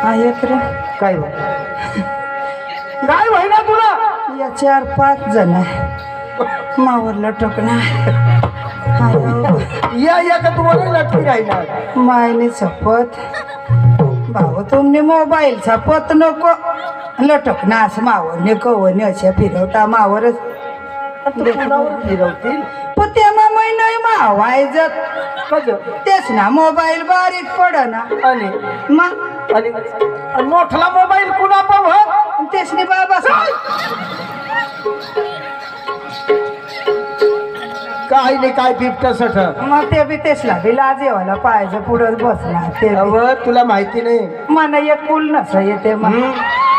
ऐक रे काय काय व्हाय ना तुला या 4-5 जण आहे मावरला टोकना या का तुम्हाला लटकी राहिला मायने शपथ भाऊ तुमने मोबाईलचा पत नको लटकना असं मावरने कवने अशा फिरवता मावरच फिरवतील पण ते मामाई नाही मावायजत कज तेच ना मोबाईल बारीक पड ना आणि मग आणि मोठला मोबाईल कुणा पाव तेच नाही बाबा काय नाही काय बिबटा सठ मग ते बी तेचला बी लाज येवायला पाहिजे पुढं बसला ते बी. अव तुला माहिती नाही मला एक पूल नस येते मग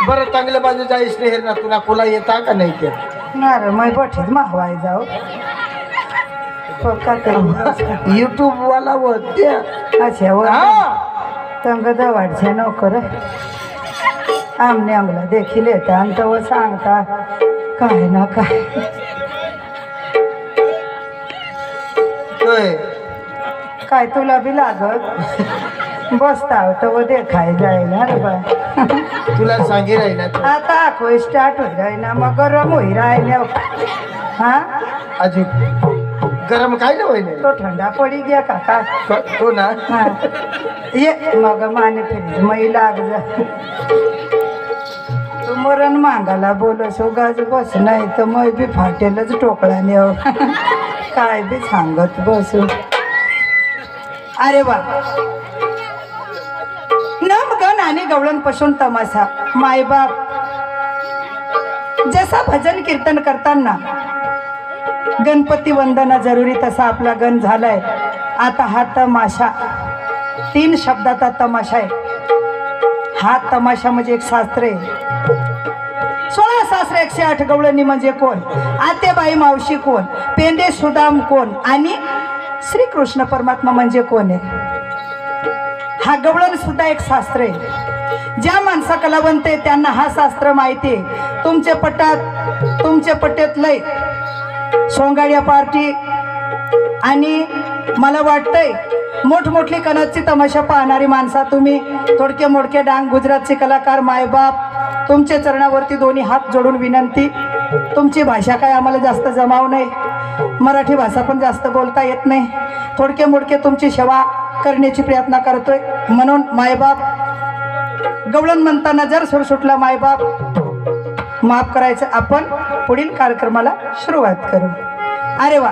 बरं चांगल्या बाजूचा स्नेहर ना तुला कुला येता का नाही ते नार मग बठीत मागवाय जाऊ युट्यूब वाला होत्या अच्छा व तंग दवाडचे नोकर आमने आमला देखील येता आणि तो सांगता काय ना काय काय तुला बी लागत बसता तो देखाय जायला रे बा तुला सांगी राहिला आता आखो स्टार्ट होई राहिना मग गरम होई राहिल्या हा अजून गरम काय ना होईन तो ठंडा पडी गया काका हो ना हा ये मग माने फिर मै लाग जा तू मरण मागाला बोलस गाज बस नाही तर मै बी फाटेलच टोकळा नेव काय बी सांगत बसू अरे वा नमगण आणि गवळण पशून तमाशा मायबाप जसा भजन कीर्तन करताना गणपती वंदना जरुरी तसा आपला गण झालाय आता हा तमाशा 3 शब्दाचा तमाशा आहे हा तमाशा म्हणजे एक शास्त्र आहे 16 शास्त्र 108 गवळणी म्हणजे कोण आतेबाई मावशी कोण पेंडे सुदाम कोण आणि श्रीकृष्ण परमात्मा म्हणजे कोण आहे हा गवळण सुद्धा एक शास्त्र आहे ज्या माणसा कलावंत आहे त्यांना हा शास्त्र माहिती आहे तुमचे पट्ट्यात लय सोंगाड्या पार्टी आणि मला वाटतंय मोठमोठली कनाची तमाशा पाहणारी माणसा तुम्ही थोडके मोडके डांग गुजरातचे कलाकार मायबाप तुमच्या चरणावरती दोन्ही हात जोडून विनंती तुमची भाषा काय आम्हाला जास्त जमाव नाही मराठी भाषा पण जास्त बोलता येत नाही थोडके मोडके तुमची सेवा करण्याची प्रयत्न करतोय म्हणून मायबाप गवळण म्हणताना जर सूर सुटला मायबाप माफ करायचं आपण पुढील कार्यक्रमाला सुरुवात करू अरे वा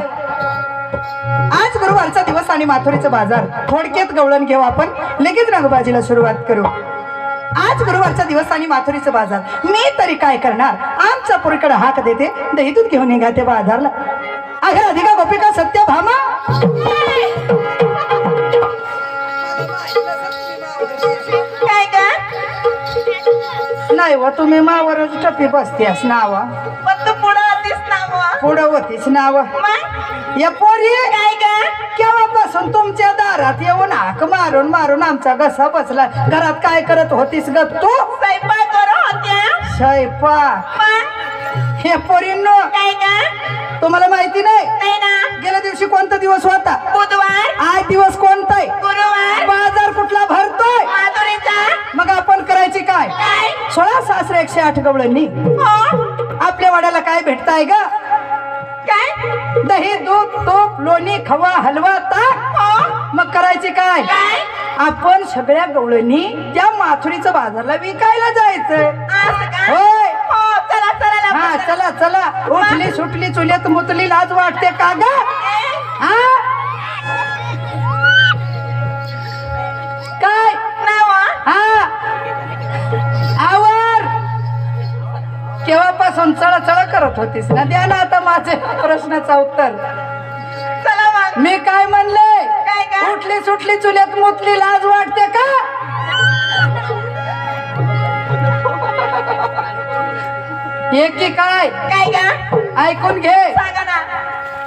आज गुरुवारचा दिवस आणि माथुरीचा बाजार थोडक्यात गवळण घेऊ आपण लगेच रंगबाजीला सुरुवात करू आज गुरुवारचा दिवस आणि माथुरीचा बाजार मी तरी काय करणार आमच्या पुरीकडे हाक देते दही दूध घेऊन निघाते बाजारला अगर अधिका गोपिका सत्य भामा काय का नाही व तुम्ही मावरच टप्पी बसतेस नाव पण तू पुढं होतीस ना मग पुढं होतीस नाव या पोरी काय का केव्हापासून तुमच्या दारात येऊन हाक मारून मारून आमचा घसा बसला घरात काय करत होतीस ग तू स्वयंपाक करत होत्या स्वयंपाक मग हे पोरींनो काय का तुम्हाला माहिती नाही नाही ना गेल्या दिवशी कोणता दिवस होता बुधवार आज दिवस कोणता आहे गुरुवार बाजार कुठला भरतोय माधुरीचा मग आपण करायची काय काय 16 शास्त्र 108 गवळणी हो आपल्या वाड्याला काय भेटताय ग काय दही दूध तूप लोणी खवा हलवा ताक हो मग करायची काय काय आपण सगळ्या गवळणी त्या माथुरीचं बाजारला विकायला जायचं असं का होय हो चला चला हा लवकर. चला चला उठली सुटली चुलीत मुतली लाज वाटते का ग हा काय नावा हा आवर केव्हापासून चळ करत होतीस ना द्या ना आता माझे प्रश्नाचं उत्तर चला मग मी काय म्हणले काय का उठली सुटली चुलीत मुतली लाज वाटते का एकी काय काय का ऐकून घे सांगा ना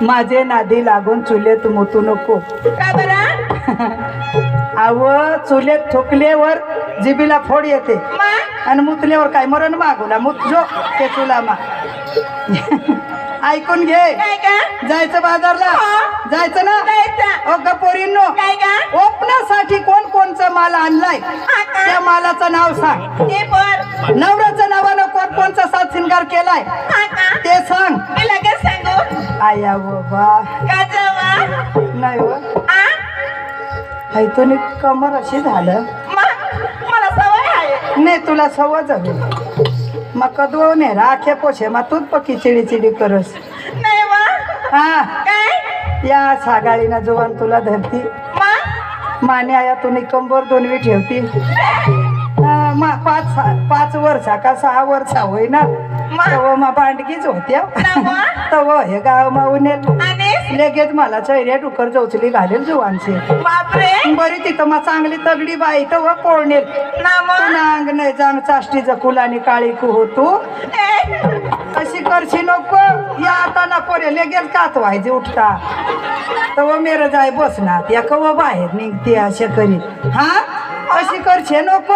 माझे नादी लागून चुलीत मुतू नको का बरं आव चुलीत थुकल्यावर जिबीला फोड येते मग आणि मुतल्यावर काय मरण मागूला मुतजो ते तुला मा ऐकून घे काय का जायचं बाजारला हा. जायचं ना जायचं. ओ गपोरींनो काय का ओपनासाठी कोणचा माल आणलाय आता त्या मालाचं नाव सांग. ए पण नवऱ्याच्या नावानं कोणचा साथ शिंगार केलाय हा का ते सांग. मी लगेच सांगू आया बाबा का जावा नाही हो आ हैतून कमर अशी झालं मला सवय आहे नाही तुला सवय हवी मग कदवू ने राखे पोशे मग तूच पक्की चिडी करस. नाही वा हा काय या सागाळीना जोवान तुला धरती माने आया तुम्ही कंबर दोनवी ठेवती. पाच वर्षा का 6 वर्षा होईना तव मा भांडकीच होत्या तव हे गाव मा उनेल आणि लगेच मला चैऱ्या डुकर चौचली घालेल जुवानशी. बापरे बरी तिथं मग चांगली तगडी बाई तव पोळणेल पुन्हा अंग नाही जाण चाष्टी जकुल आणि काळी कुहो तू अशी करशी नको या आता ना पोरे लगेच कात व्हायचे उठता तव मेर जाय बसणार या कव बाहेर निघते अशा करीत. हा अशी करशे नको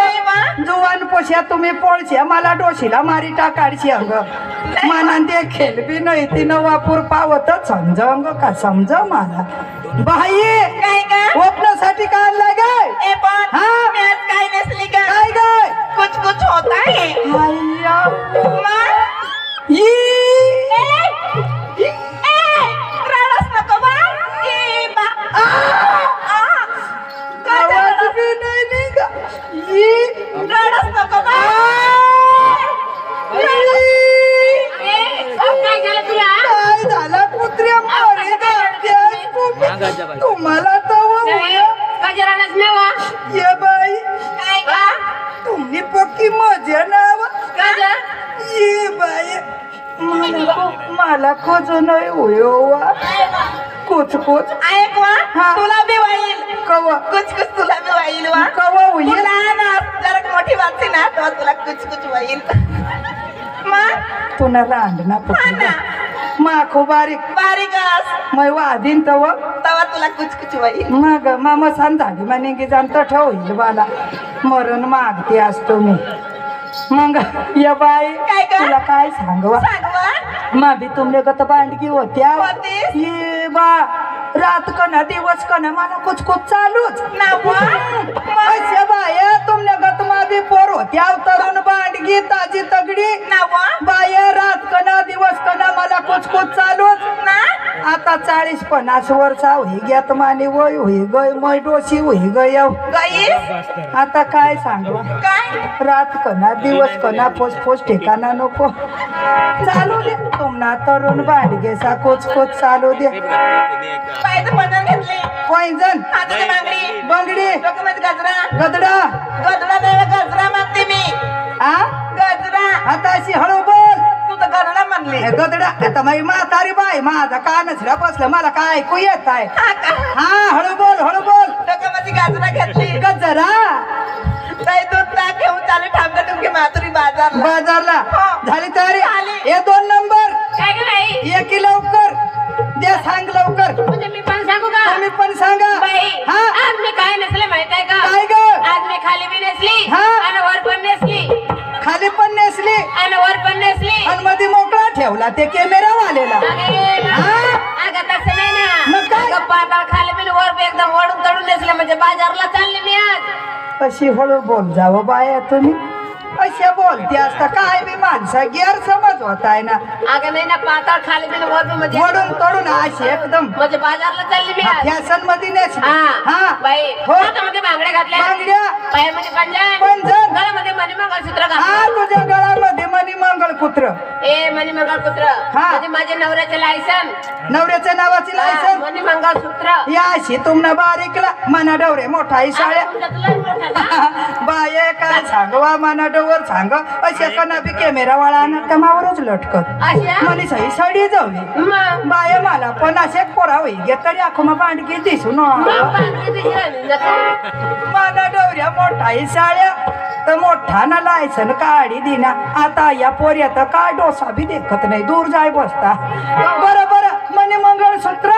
जुवान पोश्या तुम्ही पोळश्या मला डोशीला मारी टाकाडशी अंग मनान देखील बी नाही तिनं वापूर पावत समज अंग का समज मला बाई काय का ओपण्यासाठी का आणलाय गाय ए पण हा? मी आज काय नसली का काय गाय कुछ होता है आय्या. ई रडस नको बा ई बा आवाज बी नाही निघा. ई. रडस नको बा काय झालं तुला काय झालं कुत्र्या मारी तुम्हाला तव गजरानच नवा ये बाई काय का तुम्ही पक्की मजा नाव गजर ये बाई मला खोज नाही होय कुछ ऐक वा हा. तुला बी वाईल कवा कुछ तुला बी वाईल वा कवा होईल तुला ना जरा मोठी वाटते ना तेव्हा तुला कुछ वाईल मग तुला रांडना हा पक्की ना माखो बारीक बारीक मै वादीन तव तेव्हा तुला कुछ वाईल मग मामा सांग झाली माने जाण तठ होईल मला मरण मागते असतो मी मग या बाई काय ग? तुला काय सांगवा सांगवा मा बी तुमले गत भांडकी होत्या होतीस? ये बा रात कना दिवस कना मला कुछ चालूच ना वा अशा बाया तुमल्या गत मा बी पोर होत्या तरुण भांडगी ताजी तगडी ना वा बाया रात कना दिवस कना मला कुछ चालूच ना आता 40-50 वर्षा होई ग्यात माने वय होई गय मै डोशी होई गय गईस आता काय सांगवा काय रात कना दिवस कना फोस ठिकाणा नको चालू दे तुम्हाला तरुण भांडगेसा कोच चालू दे. पायचं पदन घेतले पैंजण हाताची बांगडी बंगडी डोक्यामध्ये गजरा गदडा नाही गजरा मागते मी आ गजरा आता अशी हळू बोल तू तर गजरा म्हणली हे गदडा आता माझी म्हातारी बाई माझा कानच बसलं मला काय ऐकू येत आहे. हा हळू बोल डोक्यामध्ये गजरा घेतली गजरा काही दूध ताक घेऊन चालू ठामका तुमची माथुरी बाजारला हो. झाली तयारी झाली. हे 2 नंबर काय ग बाई एक लवकर द्या सांग लवकर म्हणजे मी पण सांगू का तुम्ही पण सांगा बाई हा आज मी काय नसले माहित आहे का काय ग आज मी खाली बी नसली हा. आणि वर पण नसली खाली पण नेसली आणि वर पण नसली आणि मध्ये मोकळा ठेवला ते कॅमेरा वालेला अगं तसं नाही ना मग काय? अगं पाताळ खाली बी वर बी एकदम वडून तडून नसले म्हणजे बाजारला चालले मी आज अशी हळू बोल जावं बाया तुम्ही अशा बोलते असता काय बी माणसा गैरसमज होत आहे ना अगं नाही ना पाताळ खाली बी वर बी म्हणजे वडून तडून अशी एकदम म्हणजे बाजारला चालली मी आज फॅशन मध्ये नेसली हा हा बाई हो. हातामध्ये बांगड्या घातल्या बांगड्या पायामध्ये पंजन पंजन. गळ्यामध्ये मणिमंगळसूत्र हा घातलं तुझ्या गळामध्ये मनी मंगळसूत्र ए मणिमंगळसूत्र हा. म्हणजे माझ्या नवऱ्याचे लायसन नवऱ्याच्या नावाची लायसन मणिमंगळसूत्र या अशी तुमना बारीकला मना डवरे मोठा शाळ्या बाये काय सांगवा मना डवर सांग अशा कना बी कॅमेरा वाळा ना कमावरच लटकत मनी सही साडी जावी बाय मला पण असे पोरा होई गे तरी आखोमा भांडकी दिसू ना मला डवऱ्या मोठा शाळ्या तर मोठा ना लायसन काढी दिना आता या पोऱ्यात काय डोसा बी देखत नाही दूर जाय बसता बरं मनी मंगळसूत्र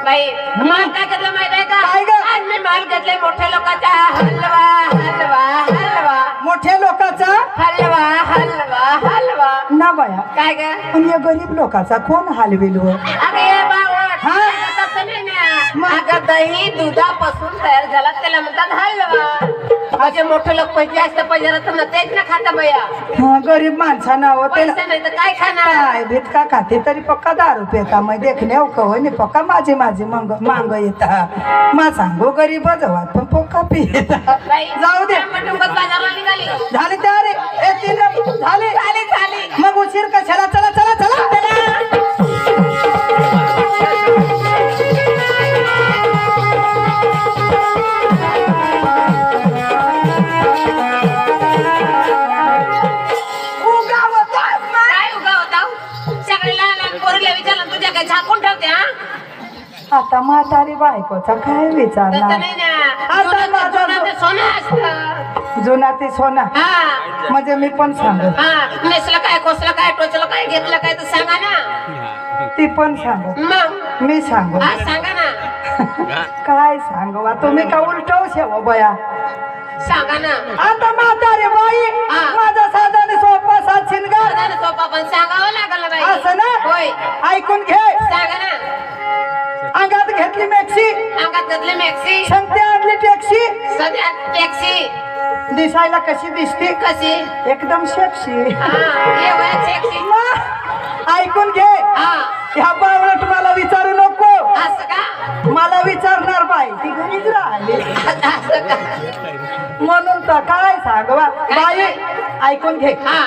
बाई माल काय घेतलं माहित आहे का काय ग? आज मी माल घेतलाय मोठ्या लोकांचा हलवा हलवा हलवा मोठ्या लोकांचा हलवा हलवा हलवा ना बाया काय ग पण या गरीब लोकांचा कोण हलविल अरे ये बावळ हा? तसं नाही ना अगं दही दुधापासून तयार झाला त्याला म्हणतात हलवा म्हणजे मोठे लोक पैसे असतं पैसे ना तेच ना खाता बया. हा, गरीब माणसाना होते पैसे नाही तर काय खाणार. काय भिटका खाते तरी पक्का दारू पेता मग देखणे कवनी पक्का माझी मांग येता मा सांगू गरीब जवात पण पक्का पिता बाई, जाऊ दे टुंबत बाजारला निघाली. झाले तयारी झाले झाली झाली. मग उशीर कशाला चला चला चला काय उगा होता सगळे लहान लहान पोरीला विचारलं तुझ्या काय झाकून ठेवते हा. आता म्हातारी बायकोचा काय विचारणार तसं नाही ना. आता माझा जुनं ते सोनं असतं. जुना ते सोना हा म्हणजे मी पण सांगत हा नेसलं काय खोसलं काय टोचलं काय घेतलं काय तर सांगा ना. ती पण सांगत मग मी सांगू हा सांगा ना. काय सांगवा तुम्ही का उलटव शेव बया सांगा ना. आता म्हातारी बाई हा. माझा साधा सोपा सात शिनगार प्रधान सोपा पण सांगावं लागल ना बाई. असं ना होय ऐकून घे सांगा ना. अंगात घेतली मॅक्सी अंगात घातली मॅक्सी संगते आणली टॅक्सी सध्या टॅक्सी दिसायला कशी दिसते कशी एकदम सेक्सी हा ये वयात टॅक्सी. ऐकून घे हा ह्या बावळट मला विचारू नको असं का. मला विचारणार बाई ती घरीच राहिली असं का. म्हणून तर काय सांगवा बाई ऐकून घे हा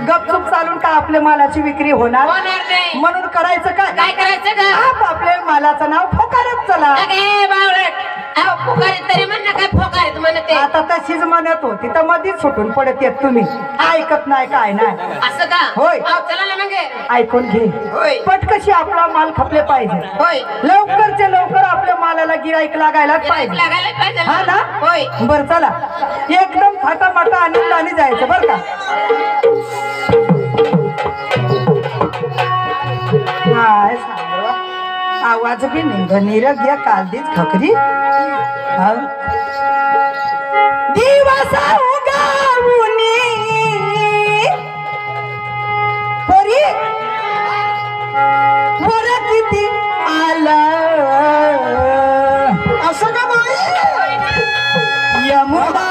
गपचूप चालून का आपल्या मालाची विक्री होणार होणार नाही. म्हणून करायचं काय काय करायचं का. आपल्या मालाचं नाव फोकारत चला अगे बावळट अहो पुकारे तरी म्हण ना काय फोकारे म्हणते. आता तशीच म्हणत होती तर मधीच सुटून पडत येत तुम्ही ऐकत नाही काय नाही असं का. होय. अहो चला ना मग. ऐकून घे होय पटकशी आपला माल खपले पाहिजे होय लवकरचे लवकर आपल्या मालाला गिराईक लागायला पाहिजे लागायला पाहिजे हा ना होय. बर चला एकदम थाटामाटा आनंदाने जायचं बर का. काय सांगवा आवाज बी निरग या कालदीच खकरी दिवस उगावुनी परी वर किती आलं असं का बाई यमुना